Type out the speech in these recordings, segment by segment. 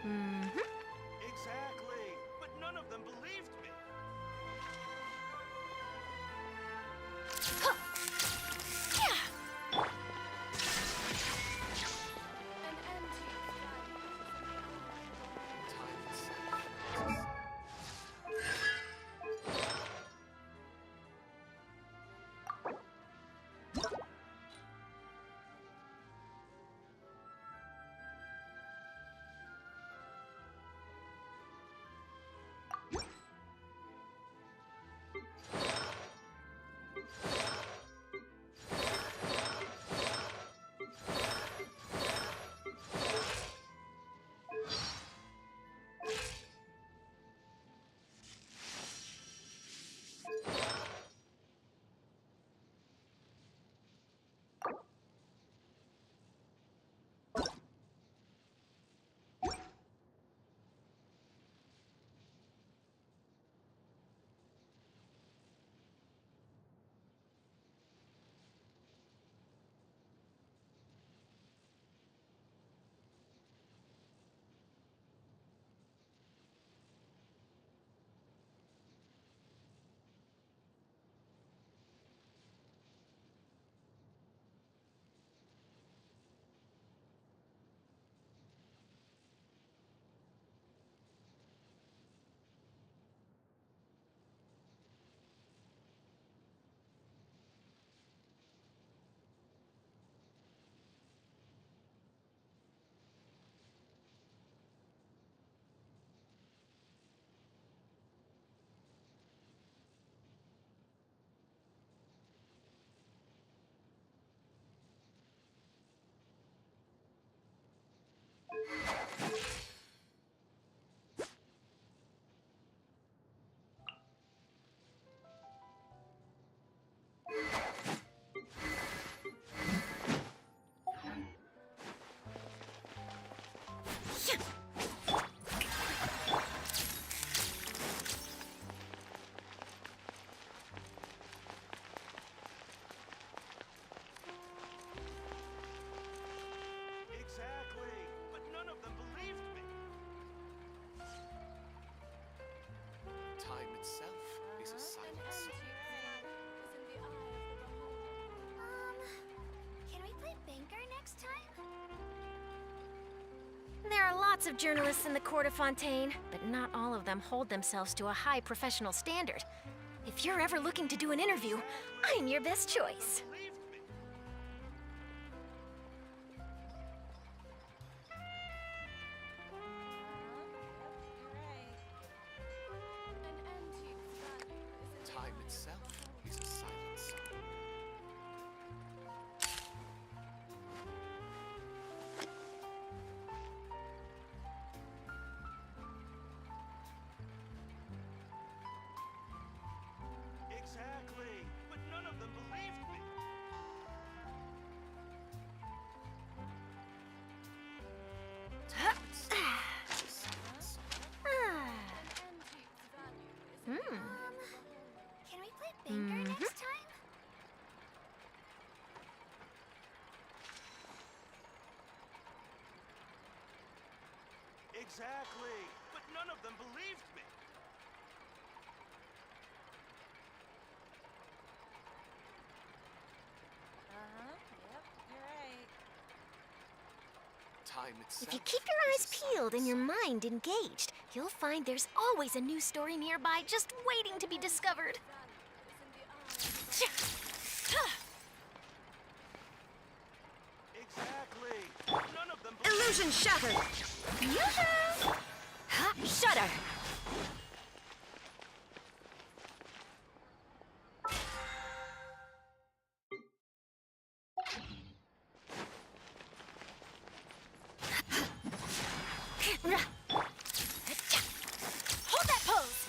Mm-hmm. Exactly, but none of them believed me. Exactly, but none of them believed me. Time itself is a silent song. Can we play banker next time? There are lots of journalists in the court of Fontaine, but not all of them hold themselves to a high professional standard. If you're ever looking to do an interview, I'm your best choice. Believed me. Time itself is a silent song. Exactly, but none of them believed me. Time itself is a silent song. Can we play banker next time? Exactly, but none of them believed me. Time itself. If you keep your is eyes a silent peeled and your song. mind engaged, you'll find there's always a new story nearby just waiting to be discovered. Exactly, but none of them believed Illusion shattered! Yoo-hoo! Ha! Shudder! Hold that pose!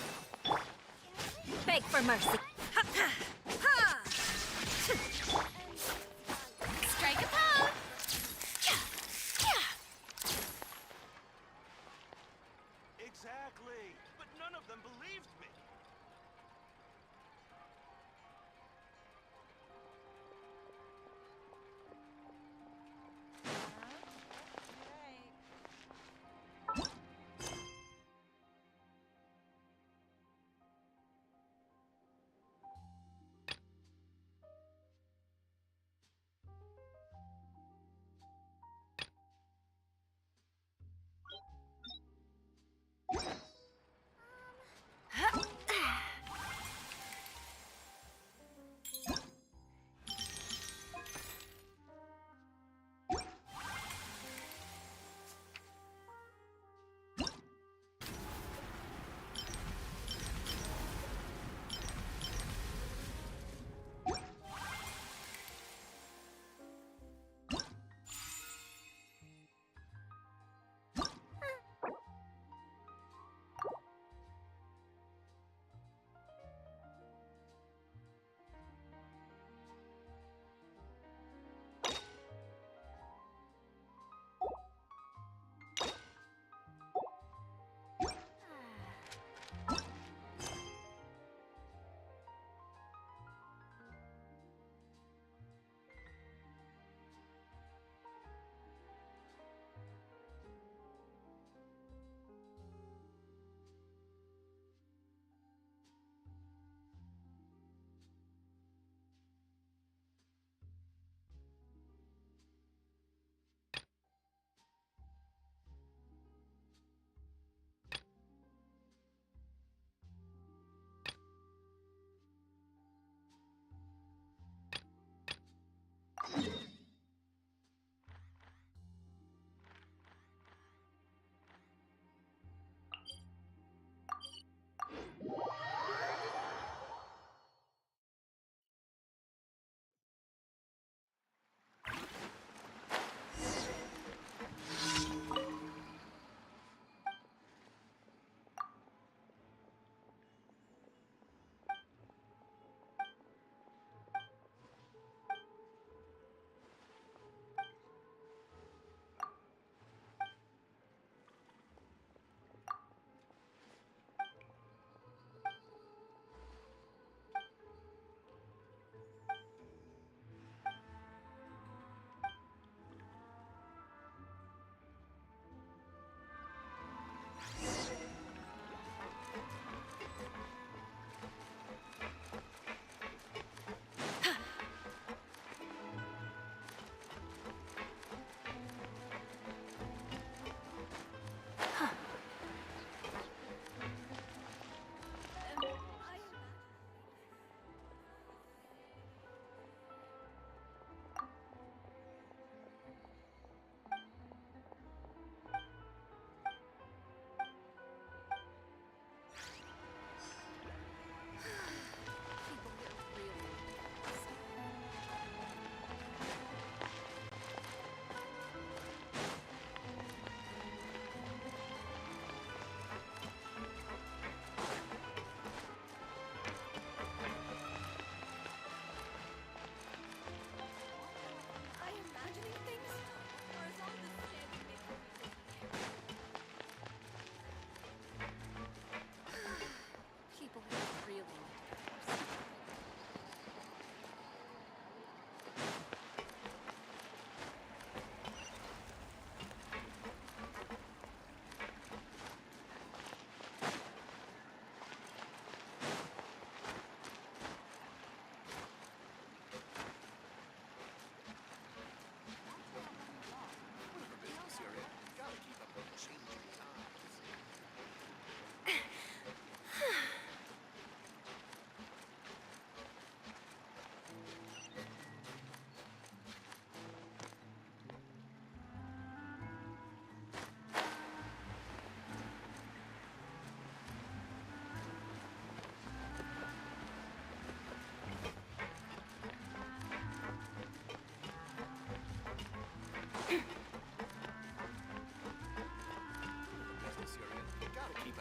Beg for mercy. Strike a pose! Exactly, but none of them believed me.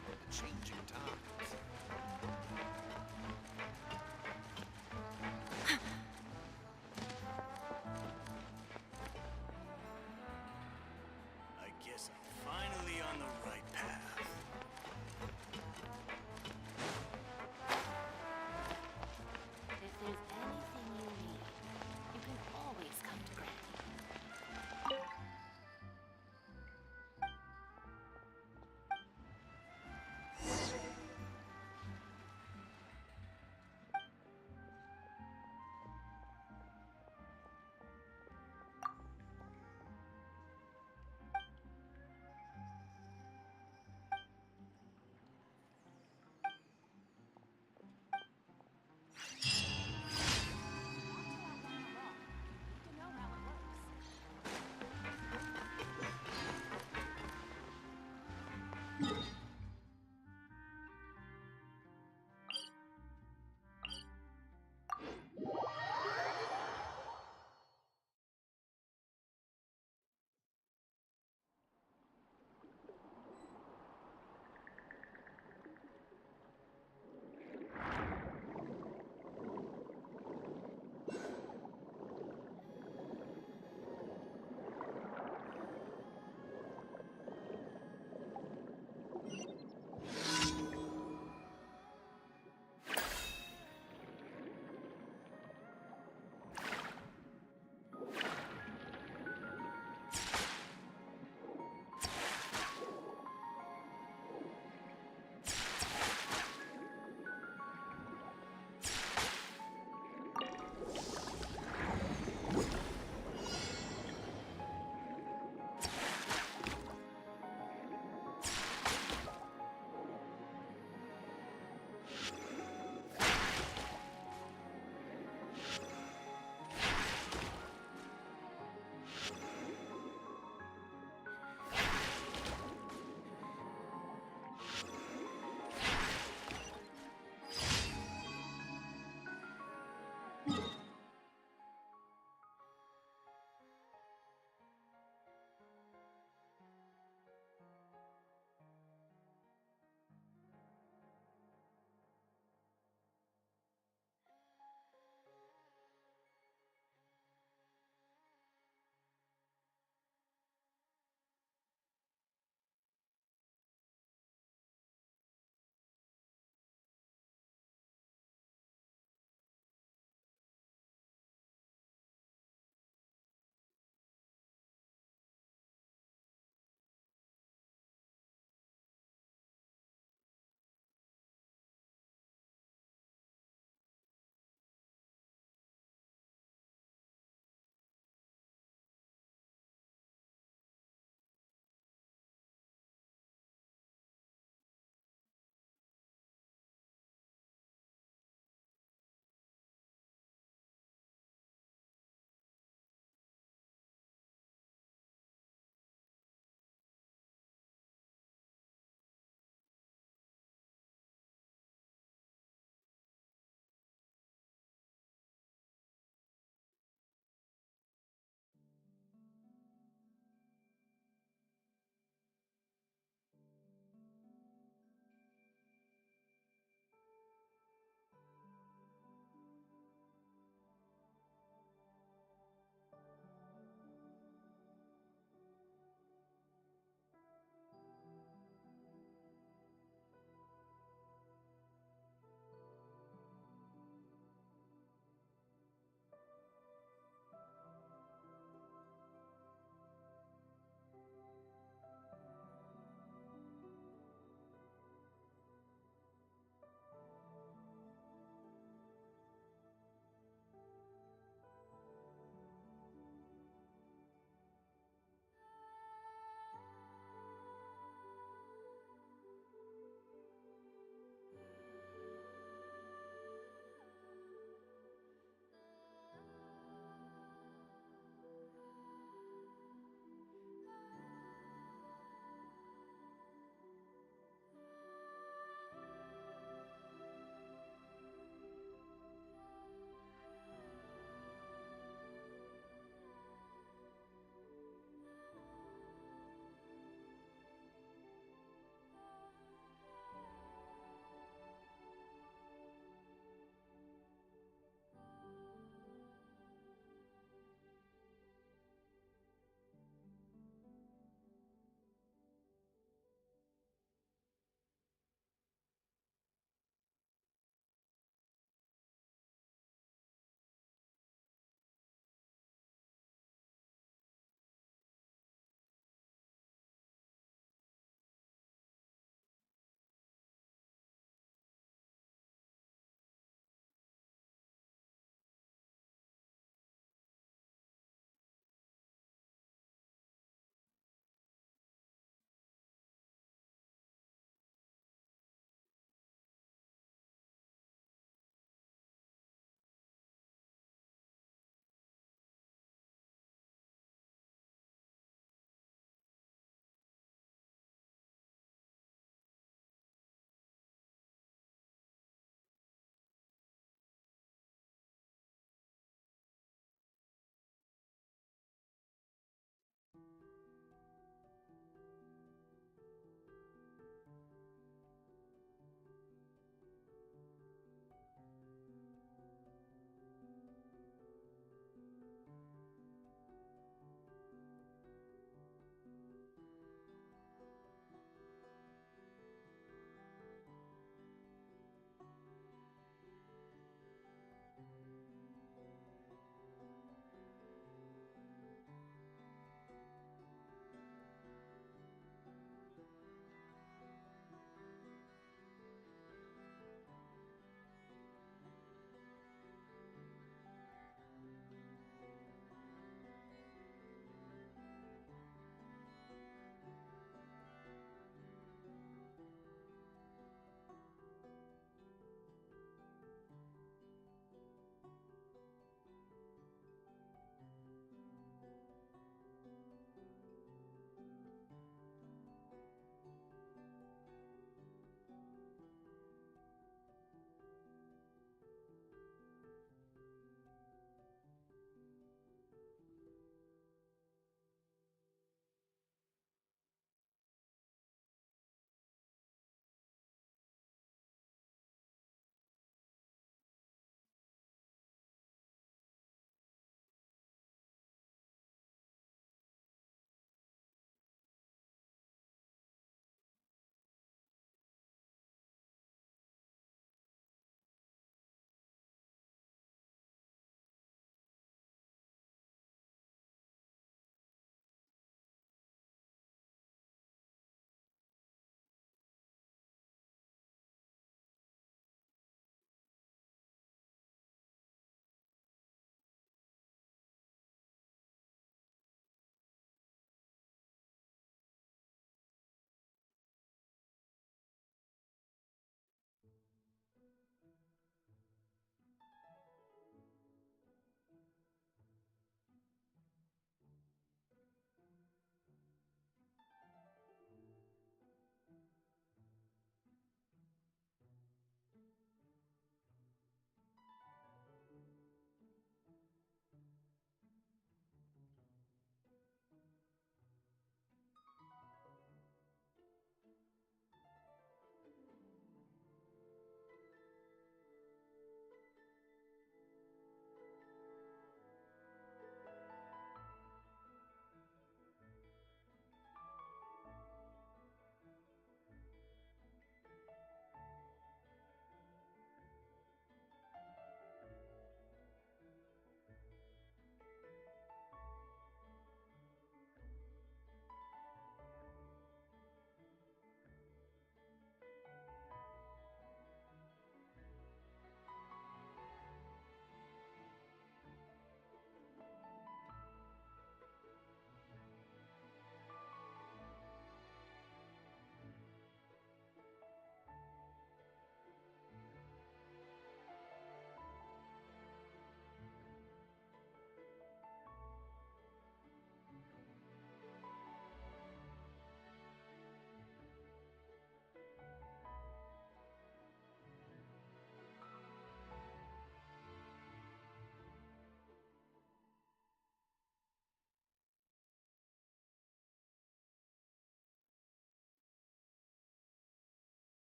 up with the changing times. I guess I'm finally on the right path. If there's anything you need, you can always come to Granny.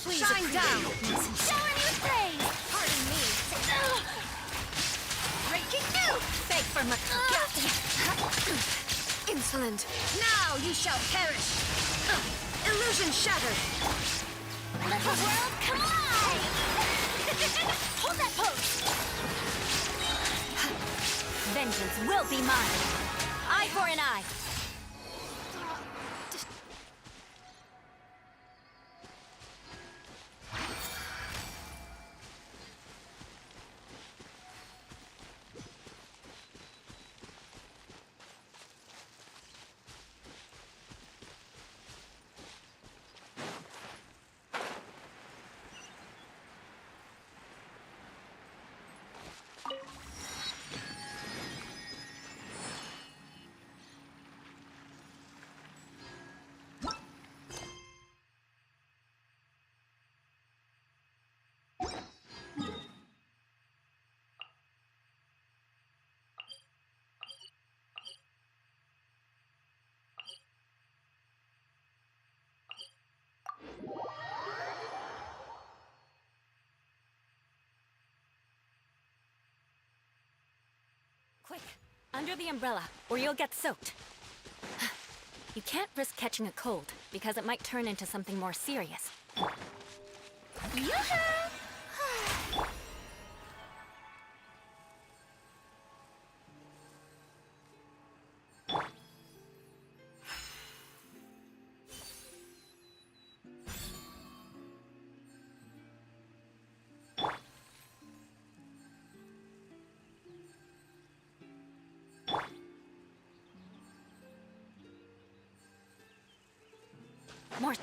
Please Shine down! Shower you praise! Pardon me. Breaking new! Beg for my... Insolent! Now you shall perish! Illusion shattered! Let the world come alive! Hold that pose! Vengeance will be mine! Eye for an eye! Quick, under the umbrella, or you'll get soaked. You can't risk catching a cold, because it might turn into something more serious. Yoo-hoo! More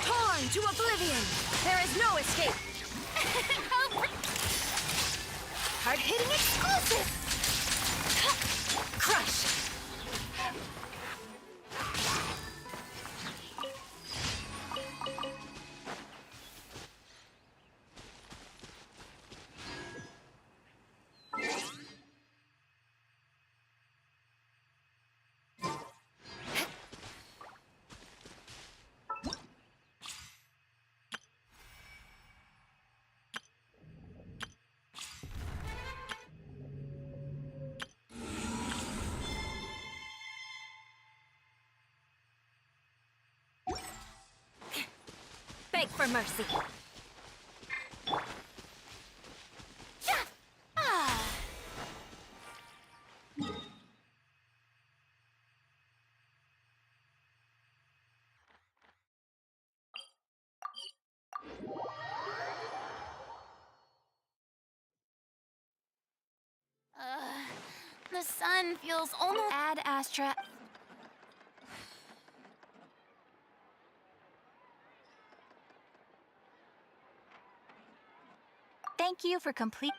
Torn to oblivion! There is no escape! Hard-hitting exclusive! Crush! for mercy. Ah. The sun feels almost Ad Astra. Thank you for complete.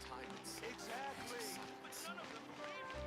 Time itself Exactly. is But silence. none of them believe me.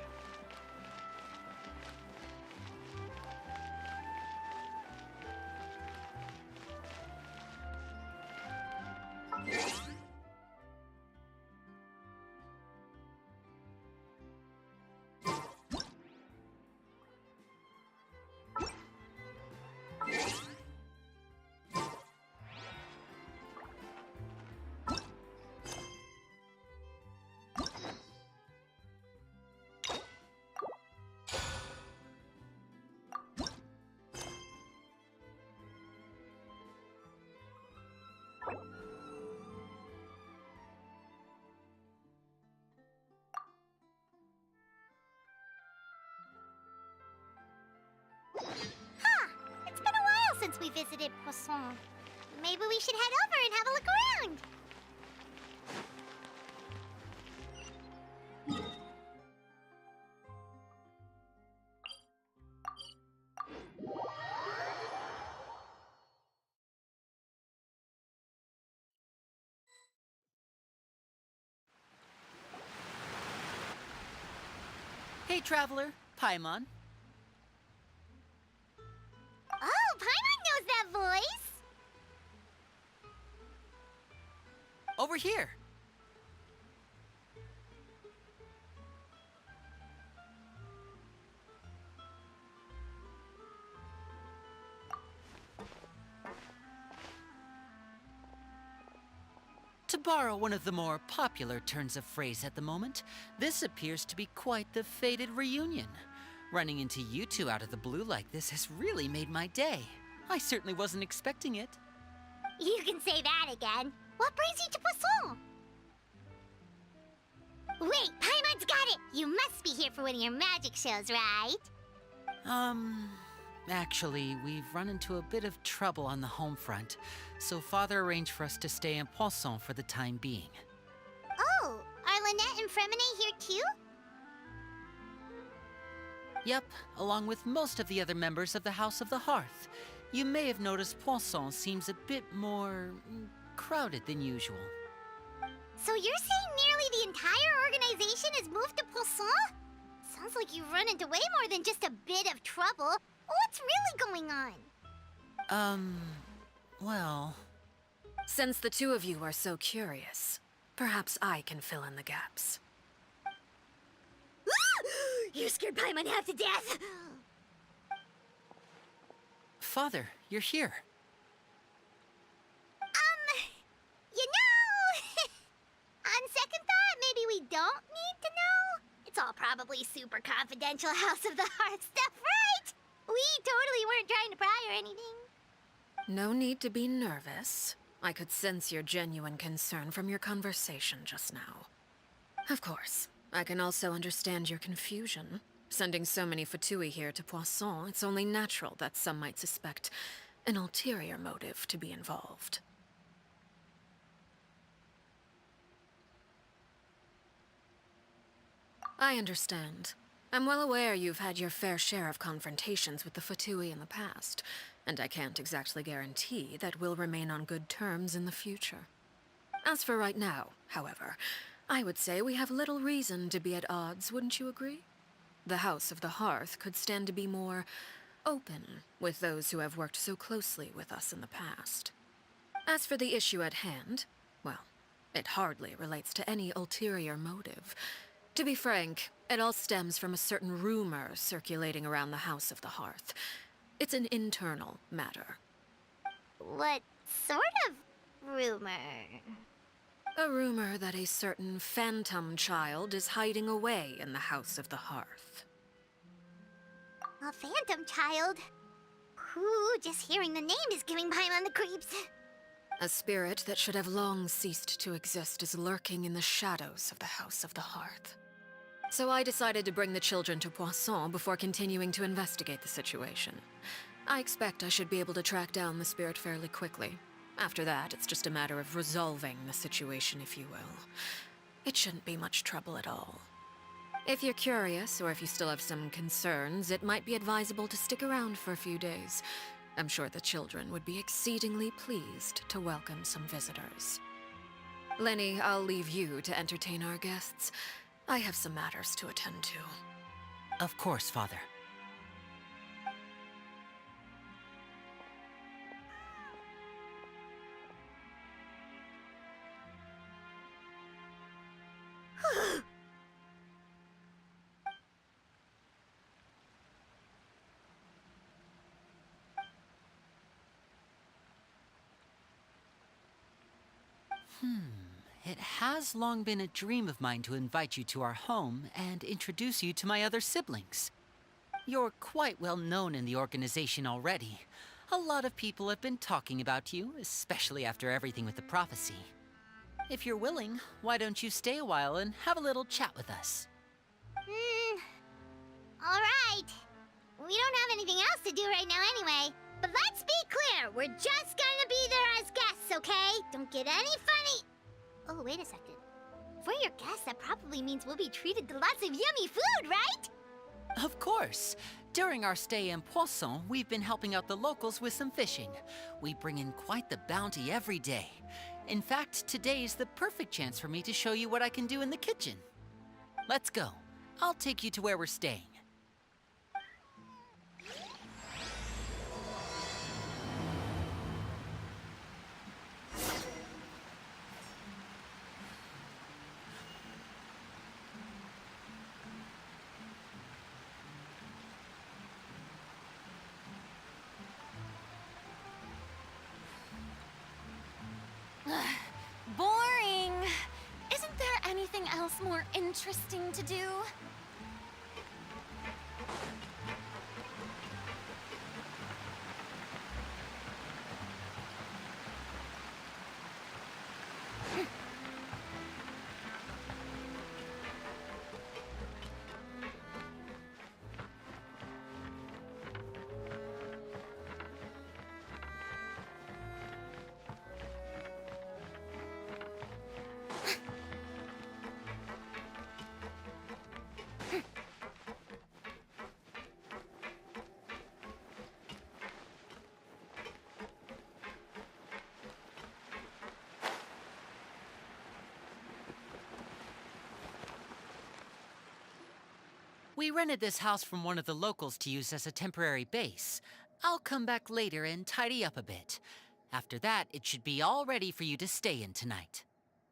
It's been a while since we visited Poisson. Maybe we should head over and have a look around. Hey, traveler, Paimon. Oh, Paimon knows that voice. Over here. To borrow one of the more popular turns of phrase at the moment, this appears to be quite the fated reunion. Running into you two out of the blue like this has really made my day. I certainly wasn't expecting it. You can say that again. What brings you to Poisson? Wait, Paimon's got it. You must be here for one of your magic shows, right? Actually, we've run into a bit of trouble on the home front, so Father arranged for us to stay in Poisson for the time being. Oh, are Lynette and Fremine here too? Yep, along with most of the other members of the House of the Hearth. You may have noticed Poisson seems a bit more crowded than usual. So you're saying nearly the entire organization has moved to Poisson? Sounds like you've run into way more than just a bit of trouble. What's really going on? Well... Since the two of you are so curious, perhaps I can fill in the gaps. You scared Paimon half to death! Father, you're here. You know... On second thought, maybe we don't need to know. It's all probably super confidential House of the Hearth stuff, right? We totally weren't trying to pry or anything. No need to be nervous. I could sense your genuine concern from your conversation just now. Of course, I can also understand your confusion. Sending so many Fatui here to Poisson, it's only natural that some might suspect an ulterior motive to be involved. I understand. I'm well aware you've had your fair share of confrontations with the Fatui in the past, and I can't exactly guarantee that we'll remain on good terms in the future. As for right now, however, I would say we have little reason to be at odds, wouldn't you agree? The House of the Hearth could stand to be more open with those who have worked so closely with us in the past. As for the issue at hand, well, It hardly relates to any ulterior motive. To be frank, it all stems from a certain rumor circulating around the House of the Hearth. It's an internal matter. What sort of rumor? A rumor that a certain phantom child is hiding away in the House of the Hearth. A phantom child? Ooh, just hearing the name is giving Paimon the creeps. A spirit that should have long ceased to exist is lurking in the shadows of the House of the Hearth. So I decided to bring the children to Poisson before continuing to investigate the situation. I expect I should be able to track down the spirit fairly quickly. After that, it's just a matter of resolving the situation, if you will. It shouldn't be much trouble at all. If you're curious, or if you still have some concerns, it might be advisable to stick around for a few days. I'm sure the children would be exceedingly pleased to welcome some visitors. Lenny, I'll leave you to entertain our guests. I have some matters to attend to. Of course, Father. It has long been a dream of mine to invite you to our home and introduce you to my other siblings. You're quite well known in the organization already. A lot of people have been talking about you, especially after everything with the prophecy. If you're willing, why don't you stay a while and have a little chat with us? Alright. We don't have anything else to do right now anyway. But let's be clear, we're just gonna be there as guests, okay? Don't get any funny... Oh, wait a second. For your guests, that probably means we'll be treated to lots of yummy food, right? Of course. During our stay in Poisson, we've been helping out the locals with some fishing. We bring in quite the bounty every day. In fact, today's the perfect chance for me to show you what I can do in the kitchen. Let's go. I'll take you to where we're staying. Boring. Isn't there anything else more interesting to do? We rented this house from one of the locals to use as a temporary base. I'll come back later and tidy up a bit. After that, it should be all ready for you to stay in tonight.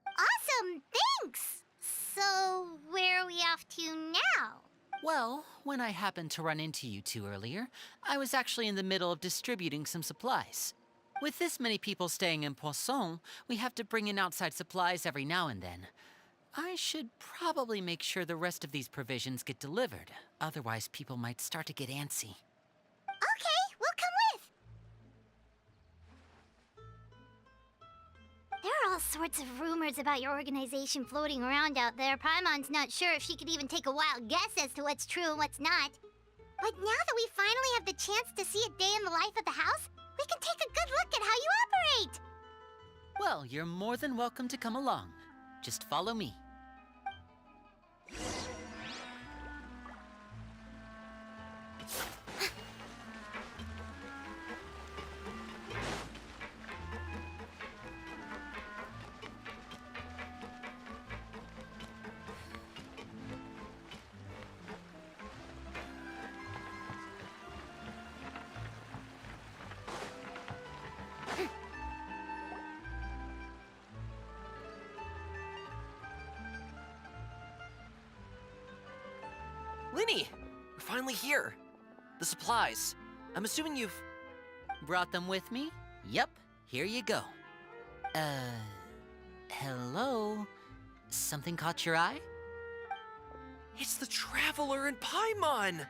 Awesome, thanks! So, where are we off to now? Well, when I happened to run into you two earlier, I was actually in the middle of distributing some supplies. With this many people staying in Poisson, we have to bring in outside supplies every now and then. I should probably make sure the rest of these provisions get delivered. Otherwise, people might start to get antsy. Okay, we'll come with! There are all sorts of rumors about your organization floating around out there. Paimon's not sure if she could even take a wild guess as to what's true and what's not. But now that we finally have the chance to see a day in the life of the house, we can take a good look at how you operate! Well, you're more than welcome to come along. Just follow me. Linny! We're finally here. The supplies. I'm assuming you've... Brought them with me? Yep, here you go. Hello? Something caught your eye? It's the Traveler in Paimon!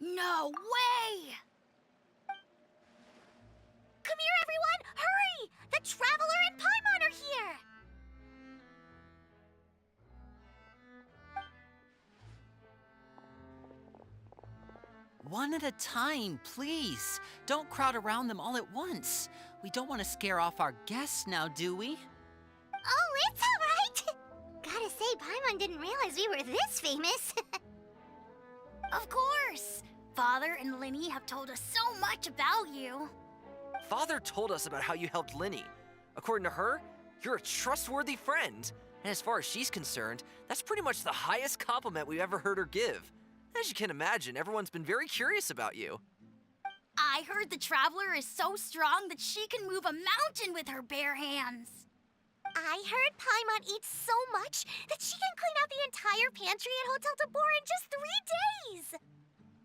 No way! Come here, everyone! Hurry! The Traveler and Paimon are here! One at a time, please. Don't crowd around them all at once. We don't want to scare off our guests now, do we? Oh, it's all right! Gotta say, Paimon didn't realize we were this famous. Of course! Father and Linny have told us so much about you. Father told us about how you helped Linny. According to her, you're a trustworthy friend. And as far as she's concerned, that's pretty much the highest compliment we've ever heard her give. As you can imagine, everyone's been very curious about you. I heard the Traveler is so strong that she can move a mountain with her bare hands. I heard Paimon eats so much that she can clean out the entire pantry at Hotel Tabor in just 3 days.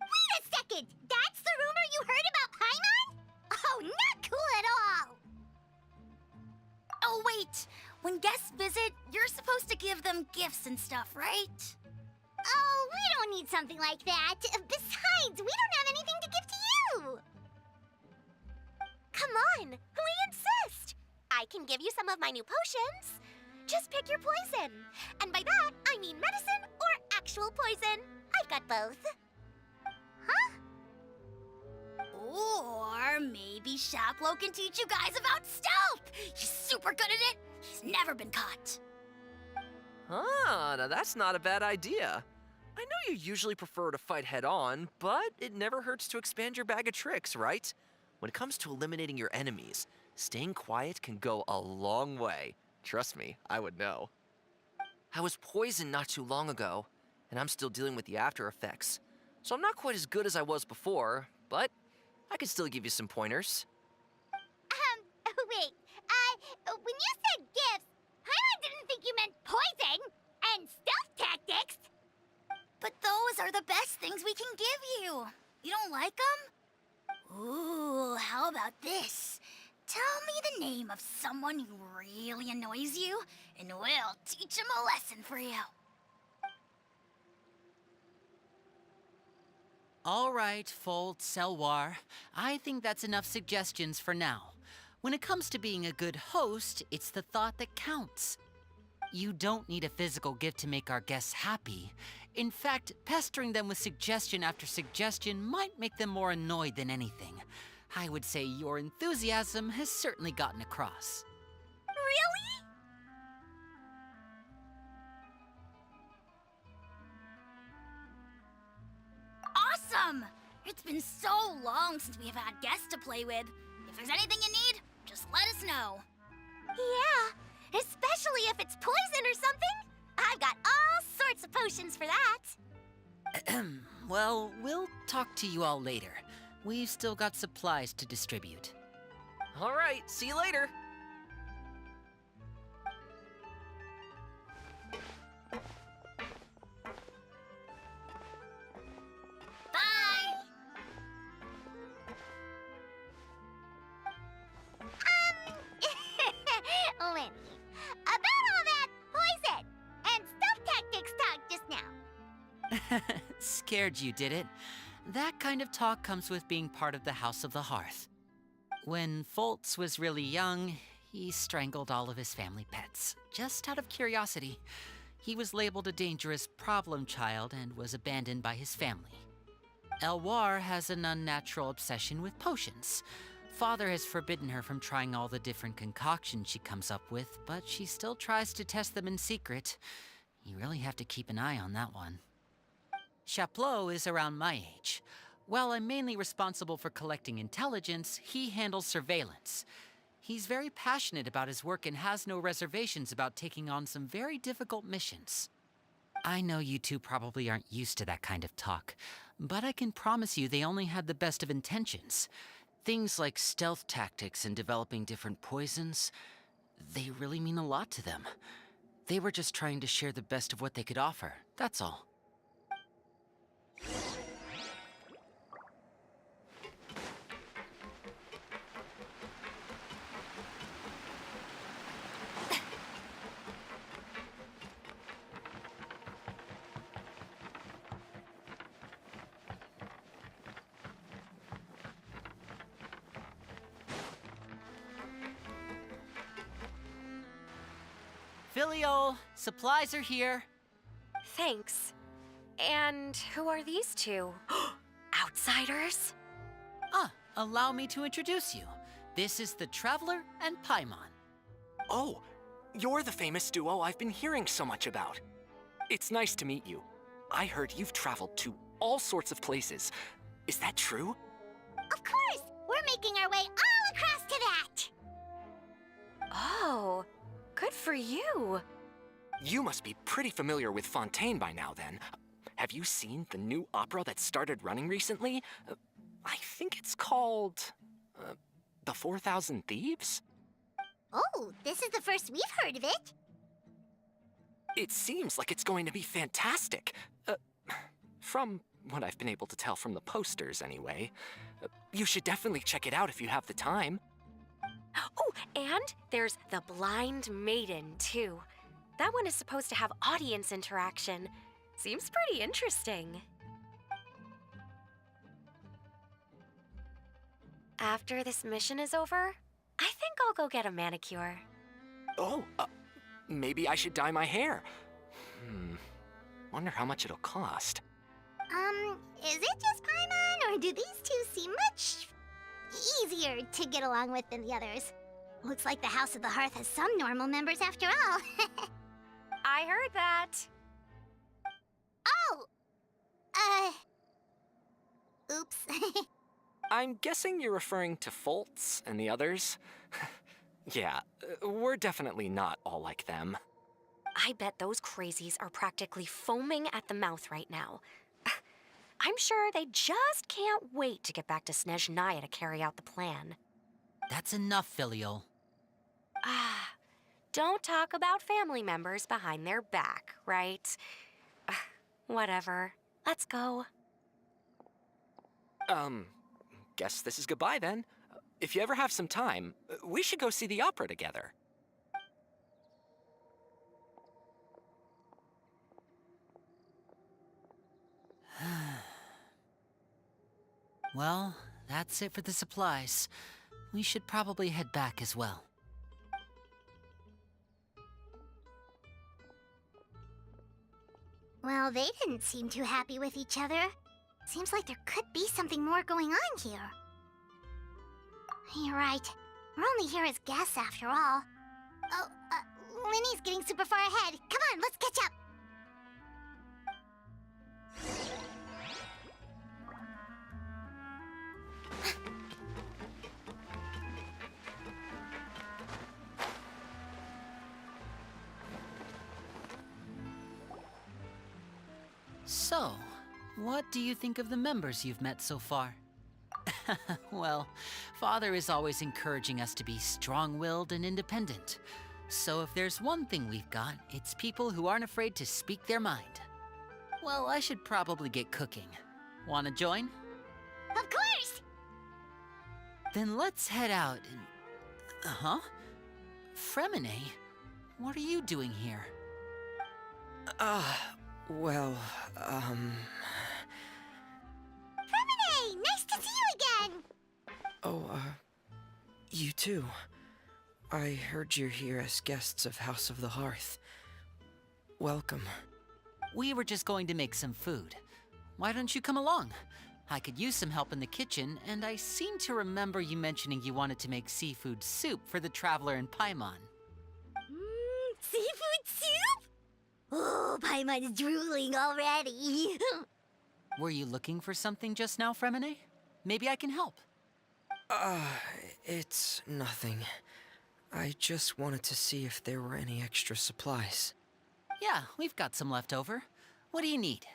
Wait a second! That's the rumor you heard about Paimon? Oh, not cool at all! Oh, wait. When guests visit, you're supposed to give them gifts and stuff, right? Oh, we don't need something like that. Besides, we don't have anything to give to you. Come on, we insist. I can give you some of my new potions. Just pick your poison. And by that, I mean medicine or actual poison. I've got both. Huh? Or maybe Shaplo can teach you guys about stealth. He's super good at it. He's never been caught. Ah, now that's not a bad idea. I know you usually prefer to fight head-on, but it never hurts to expand your bag of tricks, right? When it comes to eliminating your enemies, staying quiet can go a long way. Trust me, I would know. I was poisoned not too long ago, and I'm still dealing with the after effects. So I'm not quite as good as I was before, but I can still give you some pointers. Wait, when you said gifts, Paimon didn't think you meant poison and stealth tactics. But those are the best things we can give you. You don't like them? Ooh, how about this? Tell me the name of someone who really annoys you, and we'll teach him a lesson for you. All right, Fold Selwar. I think that's enough suggestions for now. When it comes to being a good host, it's the thought that counts. You don't need a physical gift to make our guests happy. In fact, pestering them with suggestion after suggestion might make them more annoyed than anything. I would say your enthusiasm has certainly gotten across. Really? Awesome! It's been so long since we've had guests to play with. If there's anything you need, just let us know. Yeah, especially if it's poison or something. I've got all sorts of potions for that. Well, we'll talk to you all later. We've still got supplies to distribute. All right, see you later. Bye! Scared you, did it? That kind of talk comes with being part of the House of the Hearth. When Foltz was really young, he strangled all of his family pets, just out of curiosity. He was labeled a dangerous problem child and was abandoned by his family. Elwar has an unnatural obsession with potions. Father has forbidden her from trying all the different concoctions she comes up with, but she still tries to test them in secret. You really have to keep an eye on that one. Chaplot is around my age. While I'm mainly responsible for collecting intelligence, he handles surveillance. He's very passionate about his work and has no reservations about taking on some very difficult missions. I know you two probably aren't used to that kind of talk, but I can promise you they only had the best of intentions. Things like stealth tactics and developing different poisons, they really mean a lot to them. They were just trying to share the best of what they could offer, that's all. Filial, supplies are here. Thanks. And who are these two? Outsiders? Allow me to introduce you. This is the Traveler and Paimon. Oh, you're the famous duo I've been hearing so much about. It's nice to meet you. I heard you've traveled to all sorts of places. Is that true? Of course! We're making our way all across to that! Oh, good for you. You must be pretty familiar with Fontaine by now, then. Have you seen the new opera that started running recently? I think it's called... The 4,000 Thieves? Oh, this is the first we've heard of it. It seems like it's going to be fantastic. From what I've been able to tell from the posters, anyway. You should definitely check it out if you have the time. Oh, and there's the Blind Maiden, too. That one is supposed to have audience interaction. Seems pretty interesting. After this mission is over, I think I'll go get a manicure. Oh, maybe I should dye my hair. Wonder how much it'll cost. Is it just Paimon, or do these two seem much easier to get along with than the others? Looks like the House of the Hearth has some normal members after all. I heard that. Oh! Oops. I'm guessing you're referring to Foltz and the others? Yeah, we're definitely not all like them. I bet those crazies are practically foaming at the mouth right now. I'm sure they just can't wait to get back to Snezhnaya to carry out the plan. That's enough, Filial. Don't talk about family members behind their back, right? Whatever. Let's go. Guess this is goodbye then. If you ever have some time, we should go see the opera together. Well, that's it for the supplies. We should probably head back as well. Well, they didn't seem too happy with each other. Seems like there could be something more going on here. You're right. We're only here as guests after all. Oh, Linny's getting super far ahead. Come on, let's catch up. So, what do you think of the members you've met so far? Well, Father is always encouraging us to be strong-willed and independent. So if there's one thing we've got, it's people who aren't afraid to speak their mind. Well, I should probably get cooking. Wanna join? Of course! Then let's head out and... Fremine? What are you doing here? Well, Hey, nice to see you again! Oh, you too. I heard you're here as guests of House of the Hearth. Welcome. We were just going to make some food. Why don't you come along? I could use some help in the kitchen, and I seem to remember you mentioning you wanted to make seafood soup for the traveler in Paimon. Seafood soup? Oh, Paimon's drooling already. Were you looking for something just now, Fremine? Maybe I can help. It's nothing. I just wanted to see if there were any extra supplies. Yeah, we've got some left over. What do you need?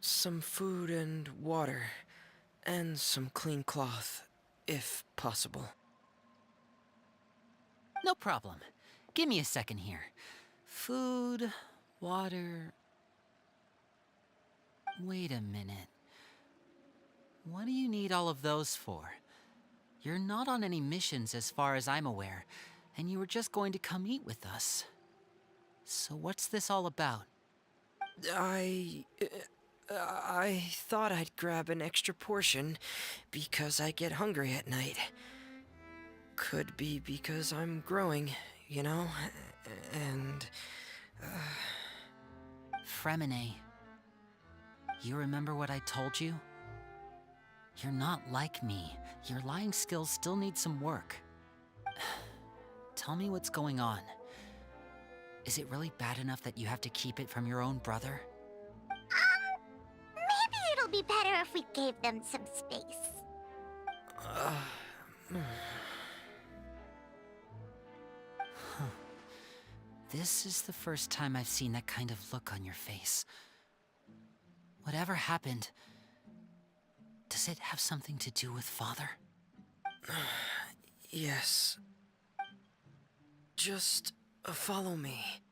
Some food and water, and some clean cloth, if possible. No problem. Give me a second here. Food, water... Wait a minute. What do you need all of those for? You're not on any missions as far as I'm aware, and you were just going to come eat with us. So what's this all about? I thought I'd grab an extra portion because I get hungry at night. Could be because I'm growing, you know? And... Fremine, you remember what I told you? You're not like me. Your lying skills still need some work. Tell me what's going on. Is it really bad enough that you have to keep it from your own brother? Maybe it'll be better if we gave them some space. This is the first time I've seen that kind of look on your face. Whatever happened, does it have something to do with Father? Yes. Just follow me.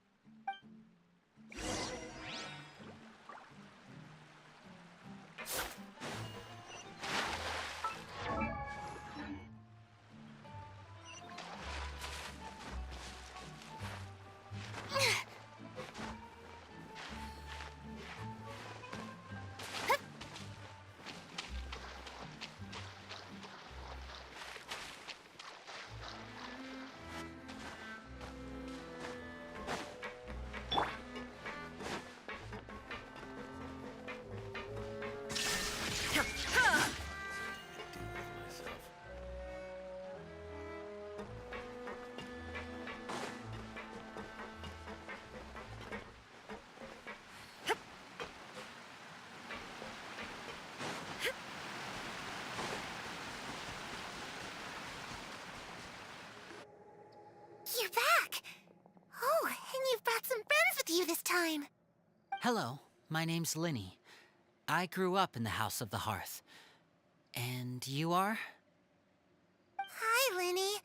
You're back! Oh, and you've brought some friends with you this time. Hello, my name's Linny. I grew up in the House of the Hearth. And you are? Hi, Linny.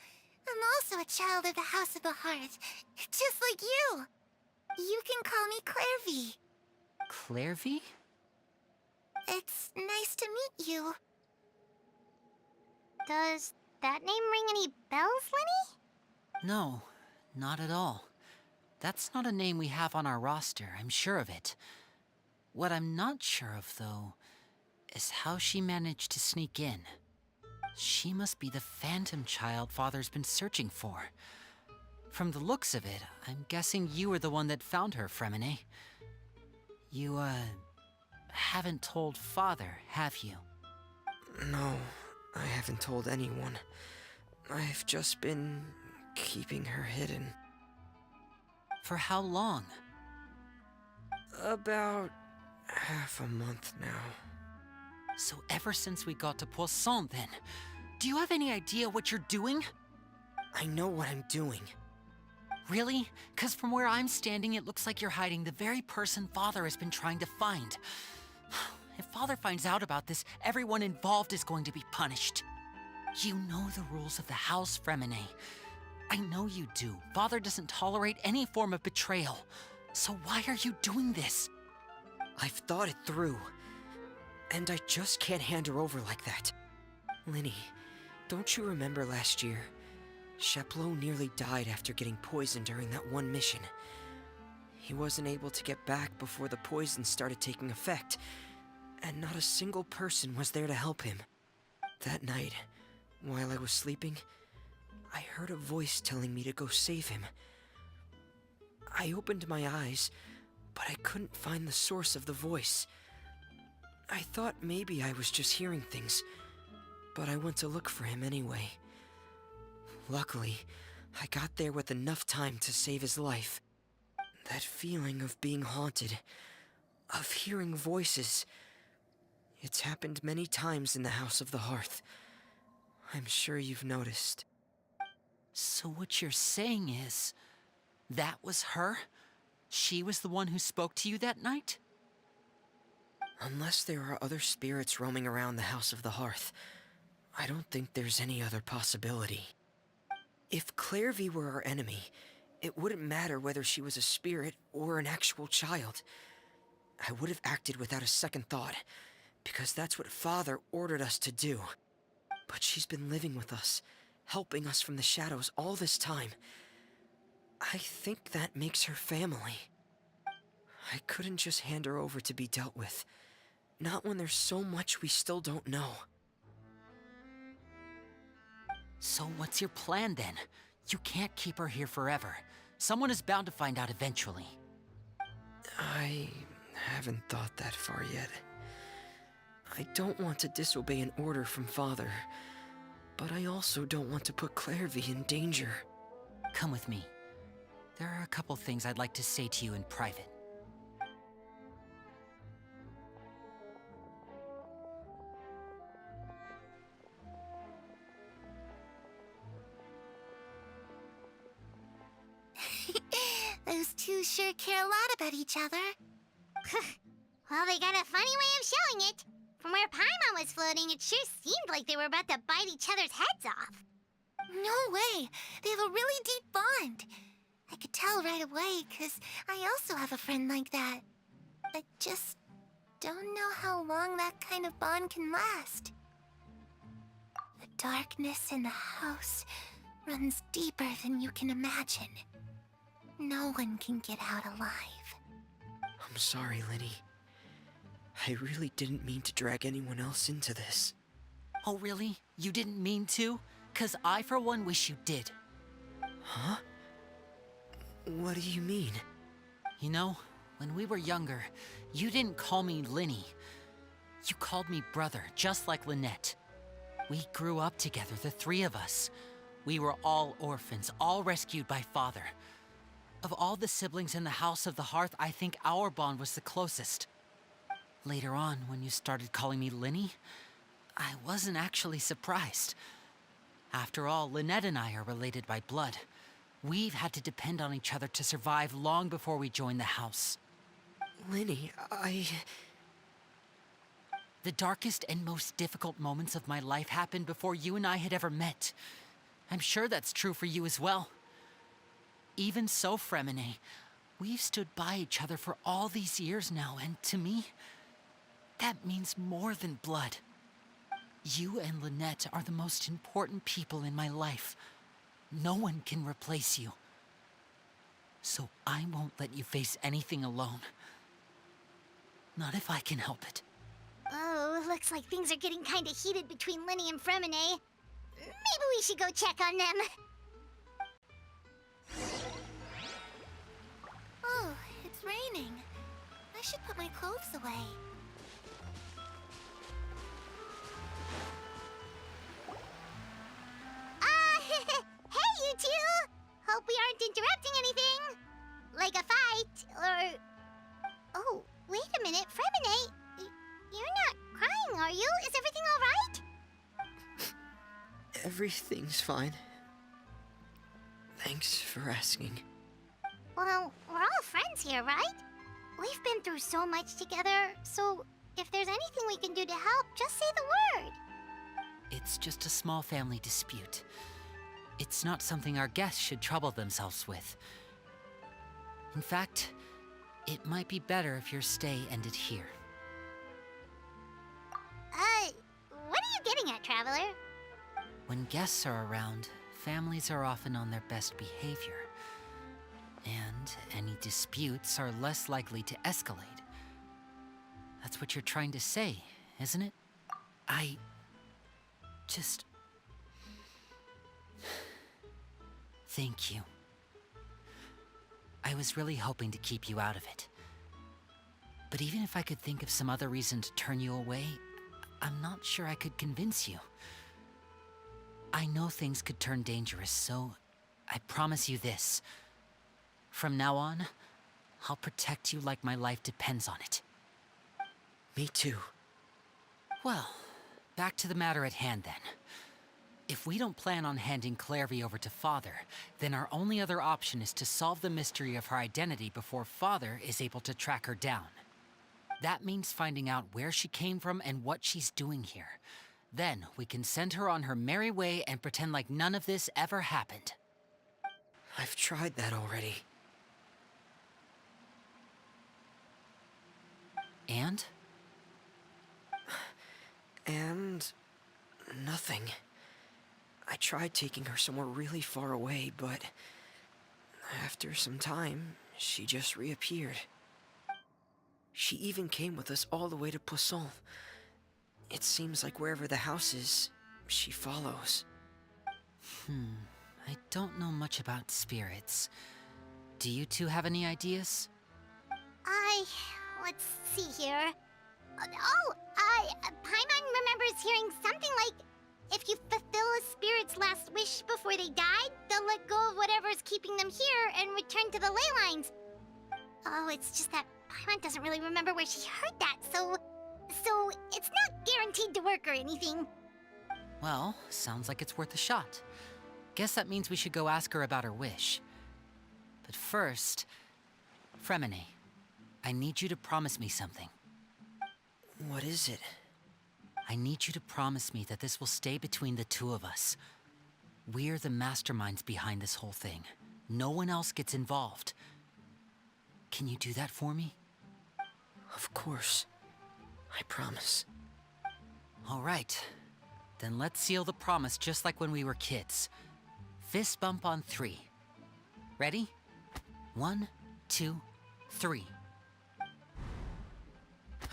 I'm also a child of the House of the Hearth, just like you. You can call me Clairvy. Clairvy? It's nice to meet you. Does that name ring any bells, Linny? No, not at all. That's not a name we have on our roster, I'm sure of it. What I'm not sure of, though, is how she managed to sneak in. She must be the phantom child Father's been searching for. From the looks of it, I'm guessing you were the one that found her, Fremine. You, haven't told Father, have you? No, I haven't told anyone. I've just been keeping her hidden. For how long? About half a month now. So ever since we got to Poisson, then, do you have any idea what you're doing? I know what I'm doing. Really? 'Cause from where I'm standing, it looks like you're hiding the very person Father has been trying to find. If Father finds out about this, everyone involved is going to be punished. You know the rules of the house, Fremine. I know you do. Father doesn't tolerate any form of betrayal. So why are you doing this? I've thought it through. And I just can't hand her over like that. Linny, don't you remember last year? Chaplot nearly died after getting poisoned during that one mission. He wasn't able to get back before the poison started taking effect, and not a single person was there to help him. That night, while I was sleeping, I heard a voice telling me to go save him. I opened my eyes, but I couldn't find the source of the voice. I thought maybe I was just hearing things, but I went to look for him anyway. Luckily, I got there with enough time to save his life. That feeling of being haunted, of hearing voices, it's happened many times in the House of the Hearth. I'm sure you've noticed. So what you're saying is, that was her? She was the one who spoke to you that night? Unless there are other spirits roaming around the House of the Hearth, I don't think there's any other possibility. If Clairvy were our enemy, it wouldn't matter whether she was a spirit or an actual child. I would have acted without a second thought, because that's what Father ordered us to do. But she's been living with us, helping us from the shadows all this time. I think that makes her family. I couldn't just hand her over to be dealt with. Not when there's so much we still don't know. So what's your plan then? You can't keep her here forever. Someone is bound to find out eventually. I haven't thought that far yet. I don't want to disobey an order from Father, but I also don't want to put Clairvy in danger. Come with me. There are a couple things I'd like to say to you in private. Those two sure care a lot about each other. Well, they got a funny way of showing it. From where Paimon was floating, it sure seemed like they were about to bite each other's heads off. No way! They have a really deep bond. I could tell right away, 'cause I also have a friend like that. I just don't know how long that kind of bond can last. The darkness in the house runs deeper than you can imagine. No one can get out alive. I'm sorry, Linny. I really didn't mean to drag anyone else into this. Oh really? You didn't mean to? 'Cause I for one wish you did. Huh? What do you mean? You know, when we were younger, you didn't call me Linny. You called me brother, just like Lynette. We grew up together, the three of us. We were all orphans, all rescued by Father. Of all the siblings in the House of the Hearth, I think our bond was the closest. Later on, when you started calling me Linny, I wasn't actually surprised. After all, Lynette and I are related by blood. We've had to depend on each other to survive long before we joined the house. Linny, The darkest and most difficult moments of my life happened before you and I had ever met. I'm sure that's true for you as well. Even so, Fremine, we've stood by each other for all these years now, and to me, that means more than blood. You and Lynette are the most important people in my life. No one can replace you. So I won't let you face anything alone. Not if I can help it. Oh, looks like things are getting kinda heated between Linny and Fremine. Maybe we should go check on them. Oh, it's raining. I should put my clothes away. Hey, you two! Hope we aren't interrupting anything. Like a fight, or... Oh, wait a minute, Fremine. You're not crying, are you? Is everything alright? everything's fine. Thanks for asking. Well, we're all friends here, right? We've been through so much together, so if there's anything we can do to help, just say the word. It's just a small family dispute. It's not something our guests should trouble themselves with. In fact, it might be better if your stay ended here. What are you getting at, Traveler? When guests are around, families are often on their best behavior. And any disputes are less likely to escalate. That's what you're trying to say, isn't it? I just... Thank you. I was really hoping to keep you out of it. But even if I could think of some other reason to turn you away, I'm not sure I could convince you. I know things could turn dangerous, so I promise you this. From now on, I'll protect you like my life depends on it. Me too. Well, back to the matter at hand then. If we don't plan on handing Clairvy over to Father, then our only other option is to solve the mystery of her identity before Father is able to track her down. That means finding out where she came from and what she's doing here. Then we can send her on her merry way and pretend like none of this ever happened. I've tried that already. And? And... nothing. I tried taking her somewhere really far away, but... after some time, she just reappeared. She even came with us all the way to Poisson. It seems like wherever the house is, she follows. I don't know much about spirits. Do you two have any ideas? Let's see here. Paimon remembers hearing something like, if you fulfill a spirit's last wish before they died, they'll let go of whatever's keeping them here and return to the ley lines. Oh, it's just that Paimon doesn't really remember where she heard that, so it's not guaranteed to work or anything. Well, sounds like it's worth a shot. Guess that means we should go ask her about her wish. But first, Fremine, I need you to promise me something. What is it? I need you to promise me that this will stay between the two of us. We're the masterminds behind this whole thing. No one else gets involved. Can you do that for me? Of course. I promise. All right. Then let's seal the promise just like when we were kids. Fist bump on 3. Ready? 1, 2, 3.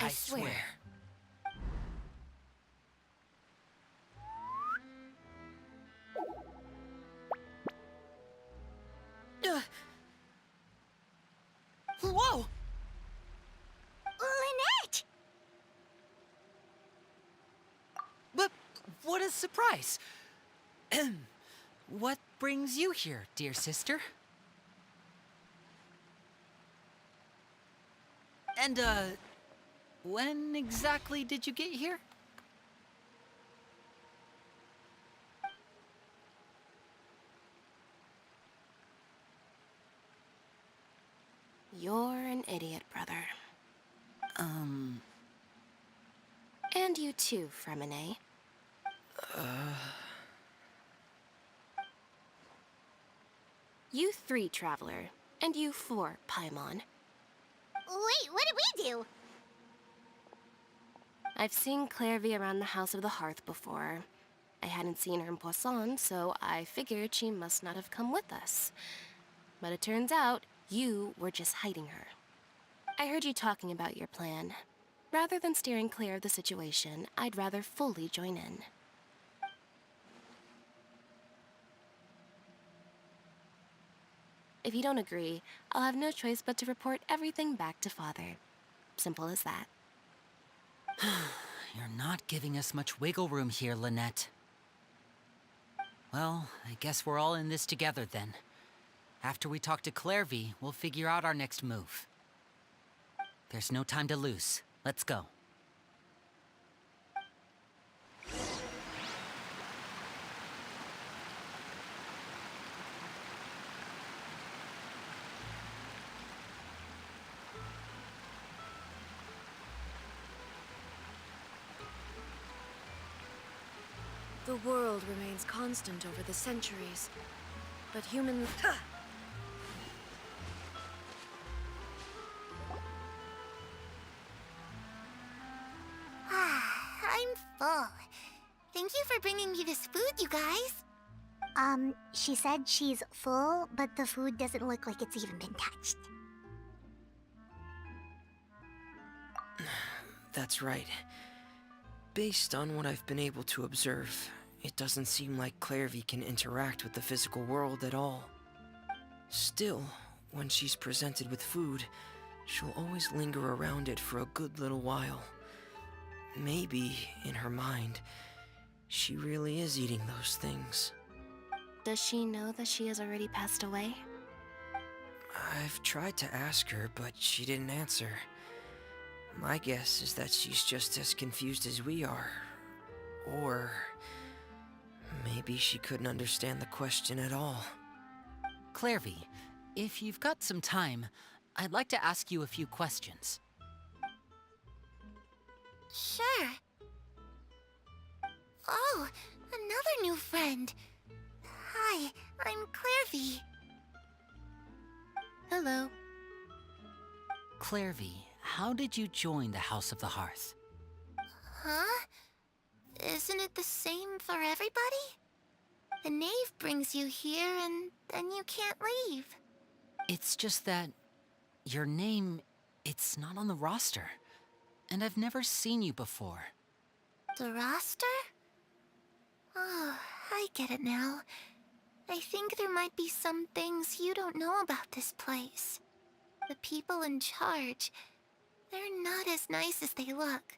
I swear. Whoa! Lynette! But what a surprise! What brings you here, dear sister? And, when exactly did you get here? You're an idiot, brother. And you too, Fremine. You 3, Traveler. And you 4, Paimon. Wait, what did we do? I've seen Clairvy around the House of the Hearth before. I hadn't seen her in Poisson, so I figured she must not have come with us. But it turns out, you were just hiding her. I heard you talking about your plan. Rather than steering clear of the situation, I'd rather fully join in. If you don't agree, I'll have no choice but to report everything back to Father. Simple as that. You're not giving us much wiggle room here, Lynette. Well, I guess we're all in this together then. After we talk to Clairvy, we'll figure out our next move. There's no time to lose. Let's go. The world remains constant over the centuries, but humans... I'm full. Thank you for bringing me this food, you guys. She said she's full, but the food doesn't look like it's even been touched. That's right. Based on what I've been able to observe, it doesn't seem like Clairvy can interact with the physical world at all. Still, when she's presented with food, she'll always linger around it for a good little while. Maybe, in her mind, she really is eating those things. Does she know that she has already passed away? I've tried to ask her, but she didn't answer. My guess is that she's just as confused as we are. Or maybe she couldn't understand the question at all. Clairvy, if you've got some time, I'd like to ask you a few questions. Sure. Oh, another new friend. Hi, I'm Clairvy. Hello. Clairvy, how did you join the House of the Hearth? Huh? Isn't it the same for everybody? The knave brings you here and then you can't leave. It's just that your name, it's not on the roster. And I've never seen you before. The roster? Oh, I get it now. I think there might be some things you don't know about this place. The people in charge, they're not as nice as they look.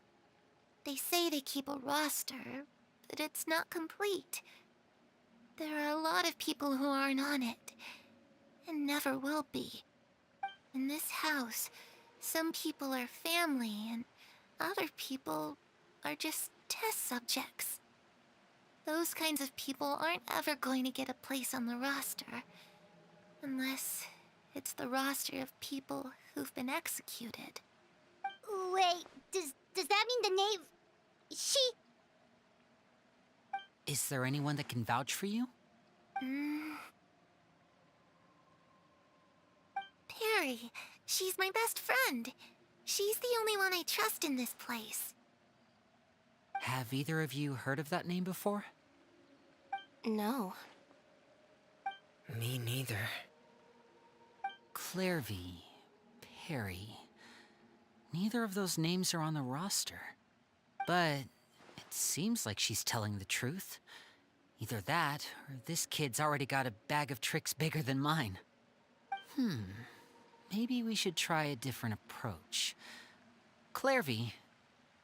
They say they keep a roster, but it's not complete. There are a lot of people who aren't on it, and never will be. In this house, some people are family, and other people are just test subjects. Those kinds of people aren't ever going to get a place on the roster, unless it's the roster of people who've been executed. Wait, does that mean the knave... She... Is there anyone that can vouch for you? Perry, she's my best friend. She's the only one I trust in this place. Have either of you heard of that name before? No. Me neither. Clairvy, Perry. Neither of those names are on the roster. But it seems like she's telling the truth. Either that, or this kid's already got a bag of tricks bigger than mine. Maybe we should try a different approach. Clairvy,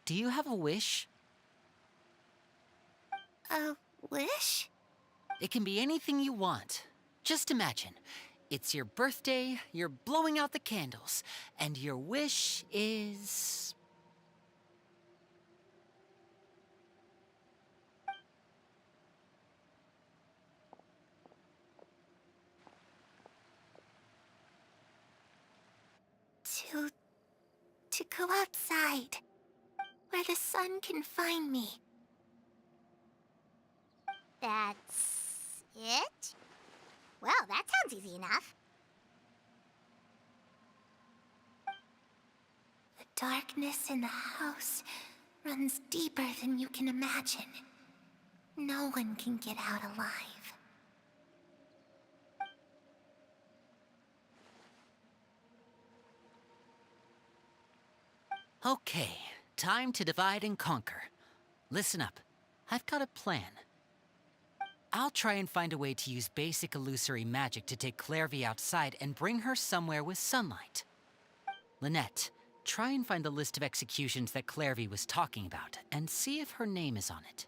do you have a wish? A wish? It can be anything you want. Just imagine. It's your birthday, you're blowing out the candles, and your wish is... To go outside, where the sun can find me. That's... it? Well, that sounds easy enough. The darkness in the house runs deeper than you can imagine. No one can get out alive. Okay, time to divide and conquer. Listen up, I've got a plan. I'll try and find a way to use basic illusory magic to take Clairvy outside and bring her somewhere with sunlight. Lynette, try and find the list of executions that Clairvy was talking about and see if her name is on it.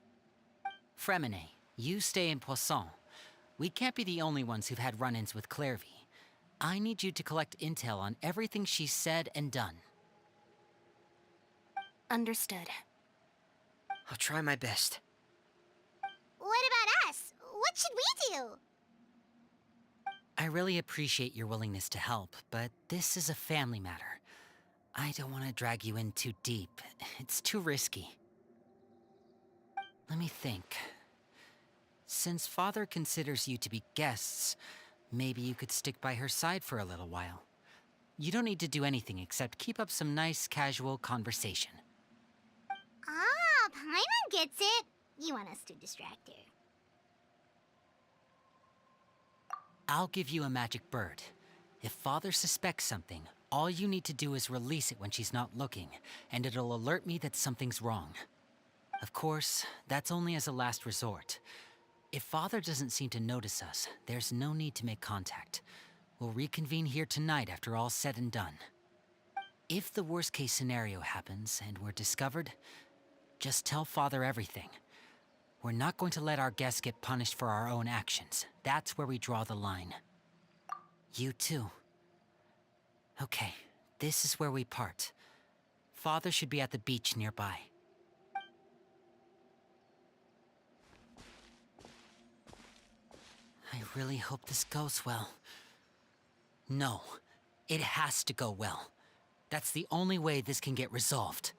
Fremine, you stay in Poisson. We can't be the only ones who've had run-ins with Clairvy. I need you to collect intel on everything she's said and done. Understood. I'll try my best. What about us? What should we do? I really appreciate your willingness to help, but this is a family matter. I don't want to drag you in too deep. It's too risky. Let me think. Since Father considers you to be guests, maybe you could stick by her side for a little while. You don't need to do anything except keep up some nice, casual conversation. Ah, Paimon gets it. You want us to distract her. I'll give you a magic bird. If Father suspects something, all you need to do is release it when she's not looking, and it'll alert me that something's wrong. Of course, that's only as a last resort. If Father doesn't seem to notice us, there's no need to make contact. We'll reconvene here tonight after all's said and done. If the worst-case scenario happens and we're discovered, just tell Father everything. We're not going to let our guests get punished for our own actions. That's where we draw the line. You too. Okay, this is where we part. Father should be at the beach nearby. I really hope this goes well. No, it has to go well. That's the only way this can get resolved.